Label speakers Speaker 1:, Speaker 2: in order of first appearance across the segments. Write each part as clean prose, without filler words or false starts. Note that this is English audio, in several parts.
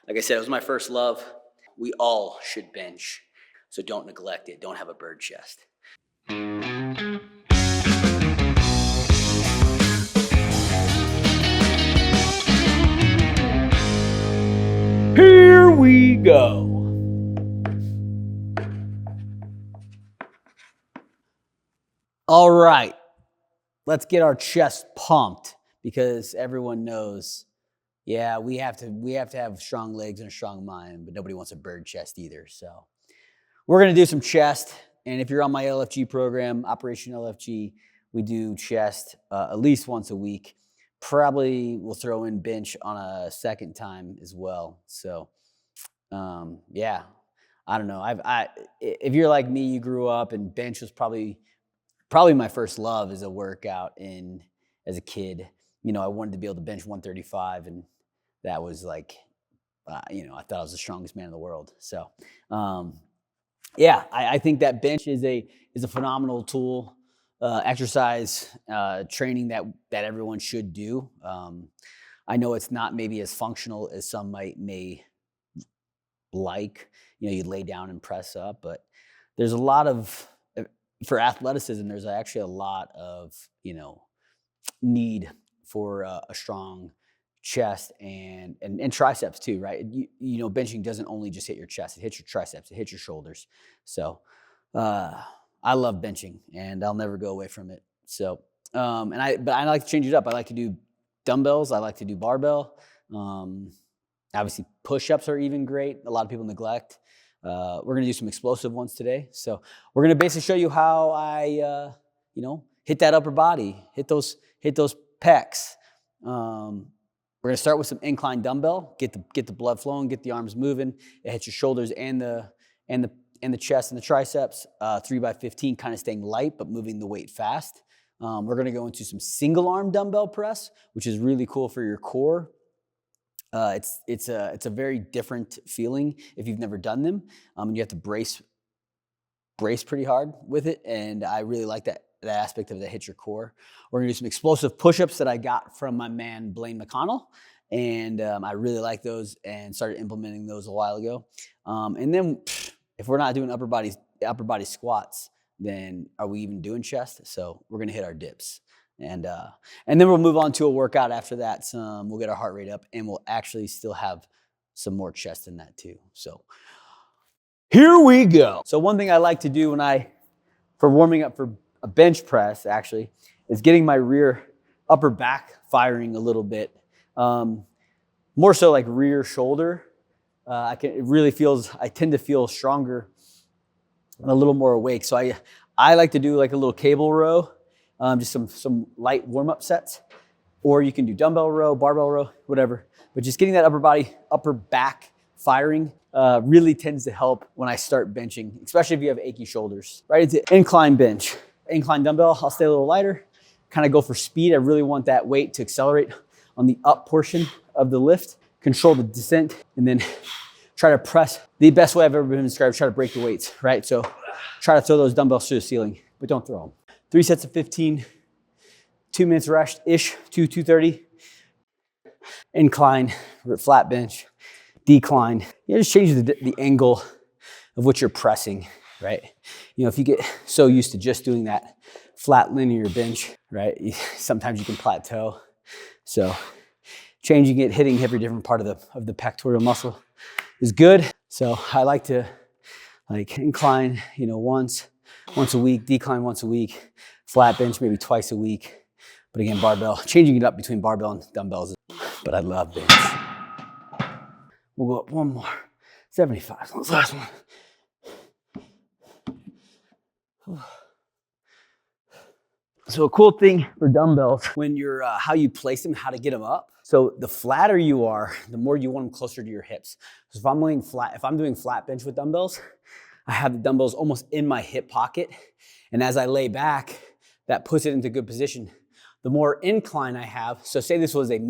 Speaker 1: Like I said, it was my first love. We all should bench, so don't neglect it. Don't have a bird chest. Here we go. All right, let's get our chest pumped because everyone knows, yeah, we have to have strong legs and a strong mind, but nobody wants a bird chest either. So we're gonna do some chest, and if you're on my LFG program, Operation LFG, we do chest at least once a week. Probably we'll throw in bench on a second time as well. So yeah, I don't know. If you're like me, you grew up and bench was probably my first love as a workout as a kid. You know, I wanted to be able to bench 135, and that was like, you know, I thought I was the strongest man in the world. So, yeah, I think that bench is a phenomenal tool, exercise, training that everyone should do. I know it's not maybe as functional as some may like. You know, you lay down and press up, but there's a lot of, for athleticism, there's actually a lot of, you know, need for a strong chest and triceps too, right? You know, benching doesn't only just hit your chest, it hits your triceps, it hits your shoulders. So I love benching and I'll never go away from it. So, but I like to change it up. I like to do dumbbells. I like to do barbell. Obviously push-ups are even great. A lot of people neglect. We're gonna do some explosive ones today. So we're gonna basically show you how I, you know, hit that upper body, hit those pecs. We're gonna start with some incline dumbbell, get the blood flowing, get the arms moving. It hits your shoulders and the chest and the triceps. 3x15, kind of staying light but moving the weight fast. We're gonna go into some single arm dumbbell press, which is really cool for your core. It's a very different feeling if you've never done them. You have to brace pretty hard with it, and I really like that aspect of that hit your core. We're gonna do some explosive push-ups that I got from my man Blaine McConnell, and I really like those and started implementing those a while ago. And then if we're not doing upper body squats, then are we even doing chest? So we're gonna hit our dips. And then we'll move on to a workout after that. We'll get our heart rate up, and we'll actually still have some more chest in that too. So here we go. So one thing I like to do for warming up for a bench press actually is getting my rear upper back firing a little bit. More so like rear shoulder. I tend to feel stronger and a little more awake. So I like to do like a little cable row. Just some light warm-up sets, or you can do dumbbell row, barbell row, whatever. But just getting that upper back firing really tends to help when I start benching, especially if you have achy shoulders. Right into incline bench. Incline dumbbell, I'll stay a little lighter, kind of go for speed. I really want that weight to accelerate on the up portion of the lift, control the descent, and then try to press. The best way I've ever been described, try to break the weights, right? So try to throw those dumbbells to the ceiling, but don't throw them. 3 sets of 15, 2 minutes rest-ish, 2:30. Incline, flat bench, decline. You just change the angle of what you're pressing, right? You know, if you get so used to just doing that flat linear bench, right? Sometimes you can plateau. So changing it, hitting every different part of the pectoral muscle is good. So I like to incline, you know, once a week, decline once a week, flat bench maybe twice a week. But again, barbell, changing it up between barbell and dumbbells. But I love bench. We'll go up one more. 75, last one. So a cool thing for dumbbells when you're how you place them, how to get them up. So the flatter you are, the more you want them closer to your hips. So if I'm doing flat bench with dumbbells, I have the dumbbells almost in my hip pocket. And as I lay back, that puts it into good position. The more incline I have, so say this was a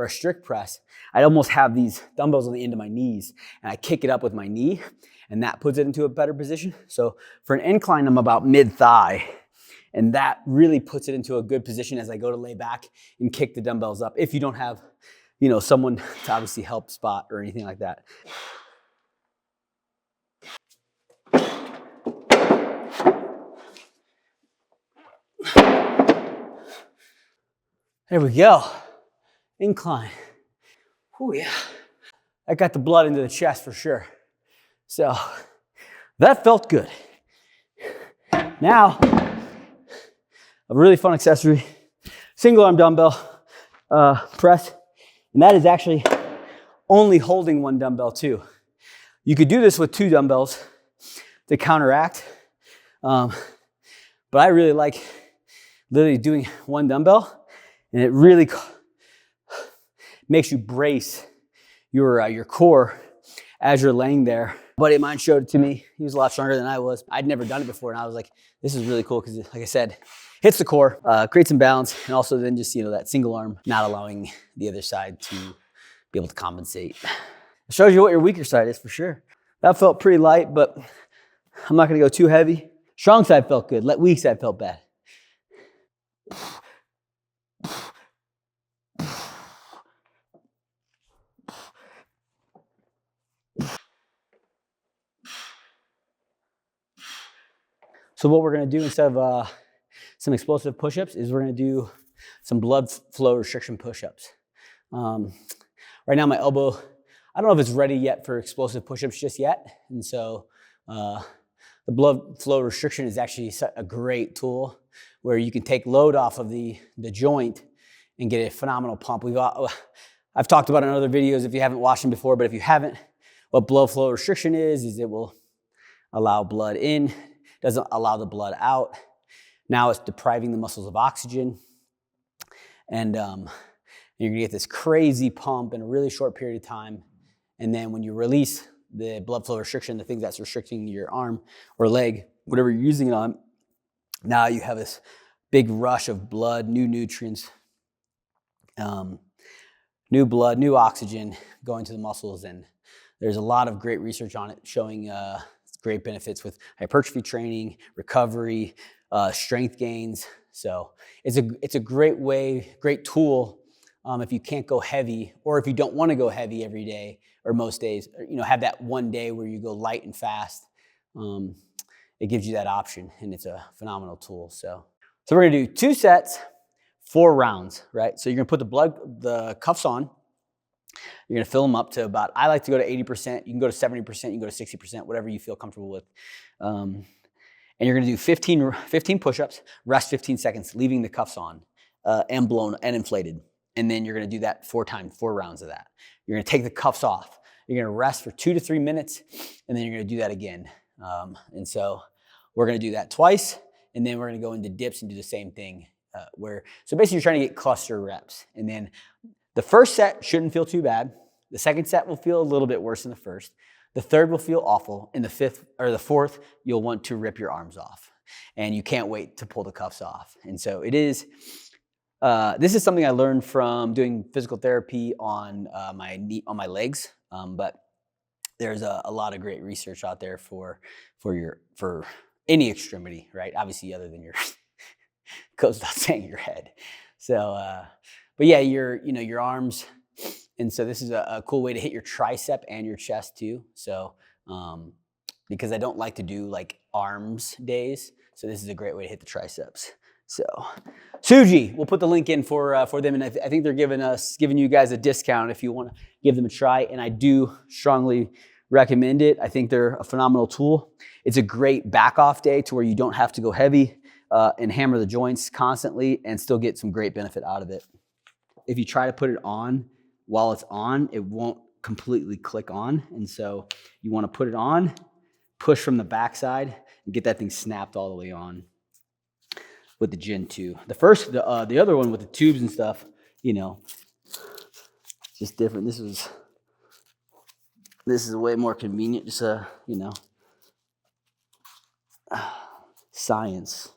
Speaker 1: strict press, I'd almost have these dumbbells on the end of my knees, and I kick it up with my knee, and that puts it into a better position. So for an incline, I'm about mid-thigh, and that really puts it into a good position as I go to lay back and kick the dumbbells up. If you don't have someone to obviously help spot or anything like that. There we go. Incline. Oh yeah. I got the blood into the chest for sure. So that felt good. Now, a really fun accessory, single arm dumbbell press. And that is actually only holding one dumbbell too. You could do this with 2 dumbbells to counteract. But I really like literally doing 1 dumbbell, and it really makes you brace your core as you're laying there. A buddy of mine showed it to me. He was a lot stronger than I was. I'd never done it before, and I was like, this is really cool because, like I said, hits the core, creates some balance, and also then just, that single arm, not allowing the other side to be able to compensate. It shows you what your weaker side is for sure. That felt pretty light, but I'm not gonna go too heavy. Strong side felt good, weak side felt bad. So what we're gonna do instead of some explosive push-ups is we're gonna do some blood flow restriction push-ups. Right now my elbow, I don't know if it's ready yet for explosive push-ups just yet. And so the blood flow restriction is actually a great tool where you can take load off of the joint and get a phenomenal pump. I've talked about it in other videos if you haven't watched them before, but if you haven't, what blood flow restriction is it will allow blood in, doesn't allow the blood out. Now it's depriving the muscles of oxygen. And you're gonna get this crazy pump in a really short period of time. And then when you release the blood flow restriction, the thing that's restricting your arm or leg, whatever you're using it on, now you have this big rush of blood, new nutrients, new blood, new oxygen going to the muscles. And there's a lot of great research on it showing great benefits with hypertrophy training, recovery, strength gains. So it's a great way, great tool if you can't go heavy, or if you don't want to go heavy every day or most days, have that one day where you go light and fast. It gives you that option, and it's a phenomenal tool. So we're gonna do 2 sets, 4 rounds, right? So you're gonna put the cuffs on. You're gonna fill them up to about, I like to go to 80%. You can go to 70%, you can go to 60%, whatever you feel comfortable with. And you're gonna do 15 push-ups, rest 15 seconds, leaving the cuffs on and blown and inflated. And then you're gonna do that 4 times, 4 rounds of that. You're gonna take the cuffs off. You're gonna rest for 2 to 3 minutes, and then you're gonna do that again. And so we're gonna do that twice, and then we're gonna go into dips and do the same thing. So basically you're trying to get cluster reps. And then the first set shouldn't feel too bad. The second set will feel a little bit worse than the first. The third will feel awful. And the fourth, you'll want to rip your arms off. And you can't wait to pull the cuffs off. And so this is something I learned from doing physical therapy on my legs. But there's a lot of great research out there for any extremity, right? Obviously, other than your goes without saying your head. So, but yeah, your arms. And so this is a cool way to hit your tricep and your chest too. So, because I don't like to do like arms days, so this is a great way to hit the triceps. So, Suji, we'll put the link in for them, and I think they're giving you guys a discount if you want to give them a try. And I do strongly recommend it. I think they're a phenomenal tool. It's a great back off day to where you don't have to go heavy and hammer the joints constantly and still get some great benefit out of it. If you try to put it on while it's on, it won't completely click on. And so you want to put it on, push from the backside, and get that thing snapped all the way on with the Gen 2. The other one with the tubes and stuff, just different. This is way more convenient, just science.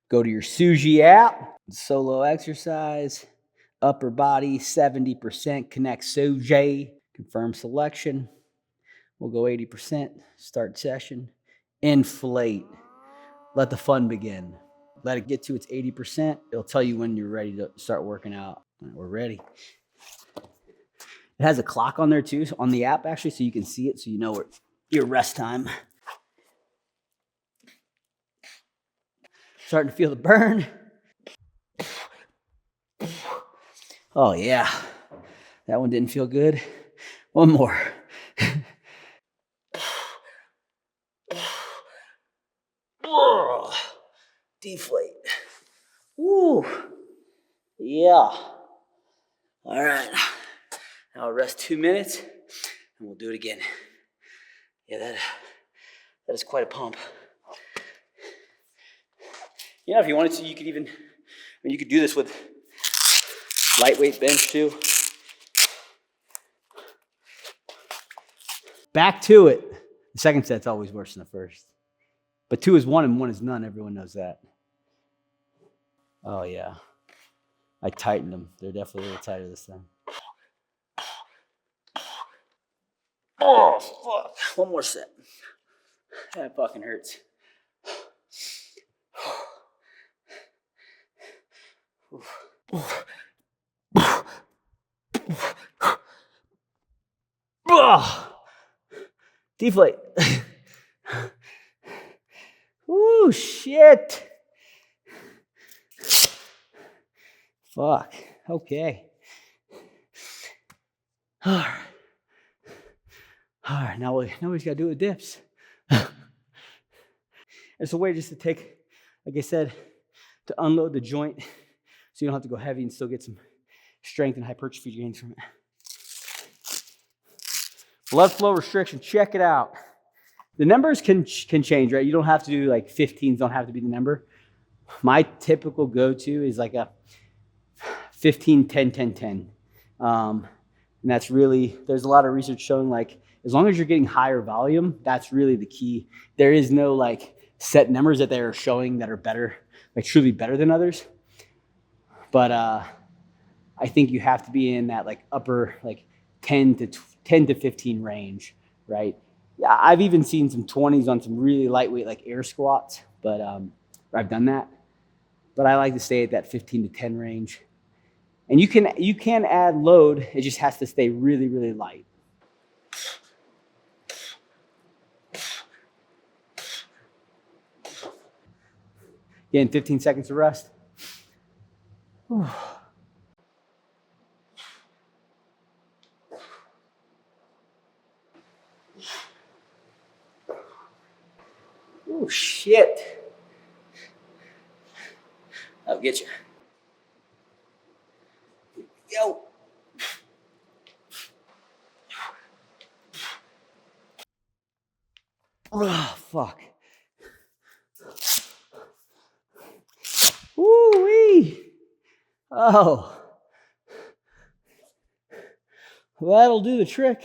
Speaker 1: Go to your Suji app, solo exercise, upper body 70%, connect Suji, confirm selection. We'll go 80%, start session, inflate, let the fun begin. Let it get to its 80%. It'll tell you when you're ready to start working out. All right, we're ready. It has a clock on there too, on the app actually, so you can see it, so you know your rest time. Starting to feel the burn. Oh yeah, that one didn't feel good. One more. Deflate. Woo. Yeah. All right. Now I'll rest 2 minutes and we'll do it again. Yeah, that is quite a pump. Yeah, if you wanted to, you could even, you could do this with lightweight bench too. Back to it. The second set's always worse than the first. But 2 is 1 and 1 is none. Everyone knows that. Oh, yeah. I tightened them. They're definitely a little tighter this time. Oh, fuck. One more set. That fucking hurts. Deflate. Ooh, shit. Fuck. Okay. All right. Now we just got to do it with dips. It's a way just to take, like I said, to unload the joint so you don't have to go heavy and still get some strength and hypertrophy gains from it. Blood flow restriction, check it out. The numbers can change, right? You don't have to do like 15s, don't have to be the number. My typical go-to is like a 15, 10, 10, 10. And that's really, there's a lot of research showing like, as long as you're getting higher volume, that's really the key. There is no like set numbers that they're showing that are better, like truly better than others. But I think you have to be in that like upper like 10 to 15 range, right? Yeah, I've even seen some 20s on some really lightweight like air squats, but I've done that. But I like to stay at that 15 to 10 range. And you can add load, it just has to stay really, really light. Again, 15 seconds of rest. Oh, shit. I'll get you. Yo. Oh, fuck. Woo-wee. Oh. That'll do the trick.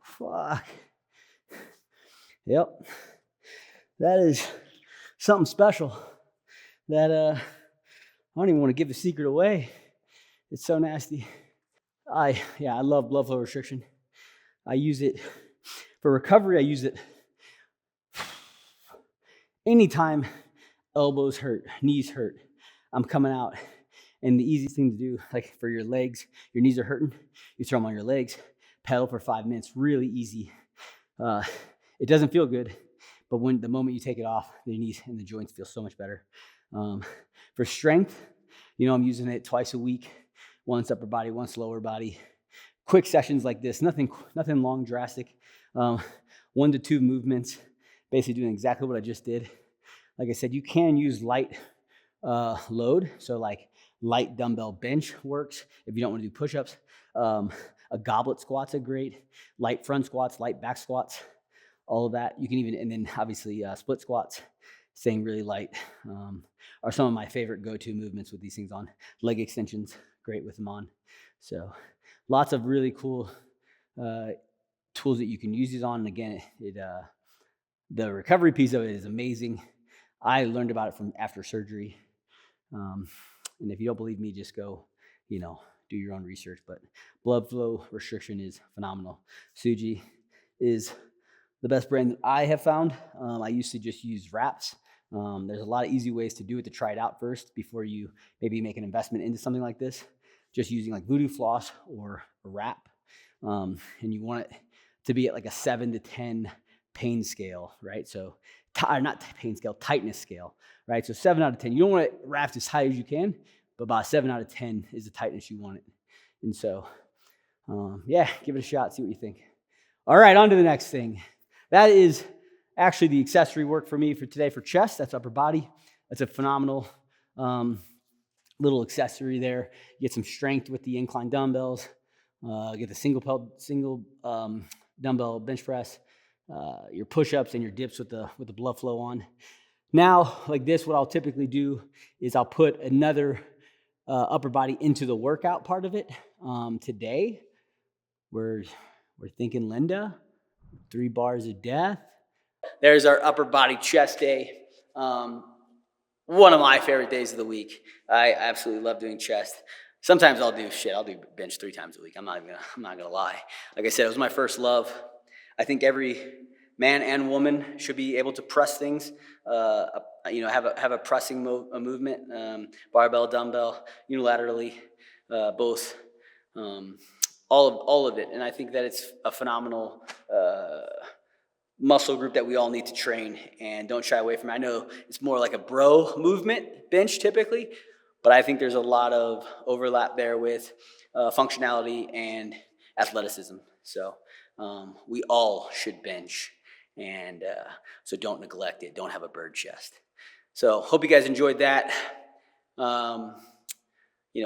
Speaker 1: Fuck. Yep. That is something special that I don't even want to give the secret away. It's so nasty. I love blood flow restriction. I use it for recovery. I use it anytime elbows hurt, knees hurt. I'm coming out. And the easiest thing to do, like for your legs, your knees are hurting, you throw them on your legs, pedal for 5 minutes, really easy. It doesn't feel good, but the moment you take it off, the knees and the joints feel so much better. For strength, I'm using it twice a week, once upper body, once lower body. Quick sessions like this, nothing long, drastic. 1 to 2 movements, basically doing exactly what I just did. Like I said, you can use light load, so like light dumbbell bench works if you don't want to do push-ups. A goblet squat's a great. Light front squats, light back squats, all of that. You can even, and then obviously split squats, staying really light, are some of my favorite go-to movements with these things on. Leg extensions, great with them on. So lots of really cool tools that you can use these on. And again, the recovery piece of it is amazing. I learned about it from after surgery. And if you don't believe me, just go, do your own research. But blood flow restriction is phenomenal. Suji is the best brand that I have found. I used to just use wraps, There's a lot of easy ways to do it to try it out first before you maybe make an investment into something like this. Just using like voodoo floss or a wrap. And you want it to be at like a 7 to 10 pain scale, right? So, not pain scale, tightness scale, right? So 7 out of 10. You don't want it wrapped as high as you can, but about 7 out of 10 is the tightness you want it. And so, yeah, give it a shot, see what you think. All right, on to the next thing. That is actually the accessory work for me for today for chest. That's upper body. That's a phenomenal little accessory there. You get some strength with the incline dumbbells. Get the single dumbbell bench press, your push-ups and your dips with the blood flow on. Now, like this, what I'll typically do is I'll put another upper body into the workout part of it. Today, we're thinking Linda, 3 bars of death. There's our upper body chest day. One of my favorite days of the week. I absolutely love doing chest. Sometimes I'll do bench 3 times a week. I'm not gonna lie. Like I said, it was my first love. I think every man and woman should be able to press things. Have a pressing movement, barbell, dumbbell, unilaterally, both, all of it. And I think that it's a phenomenal muscle group that we all need to train, and don't shy away from it. I know it's more like a bro movement, bench typically, but I think there's a lot of overlap there with functionality and athleticism. So we all should bench, and so don't neglect it. Don't have a bird chest. So hope you guys enjoyed that.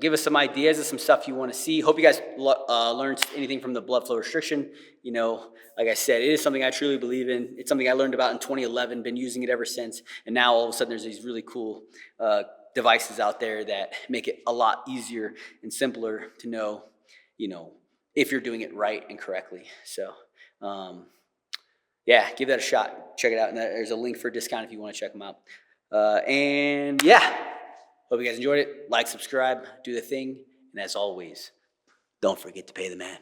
Speaker 1: Give us some ideas of some stuff you want to see. Hope you guys learned anything from the blood flow restriction. Like I said, it is something I truly believe in. It's something I learned about in 2011, been using it ever since. And now all of a sudden there's these really cool devices out there that make it a lot easier and simpler to know, if you're doing it right and correctly. So, yeah, give that a shot. Check it out. And there's a link for a discount if you want to check them out. And yeah. Hope you guys enjoyed it. Like, subscribe, do the thing. And as always, don't forget to pay the man.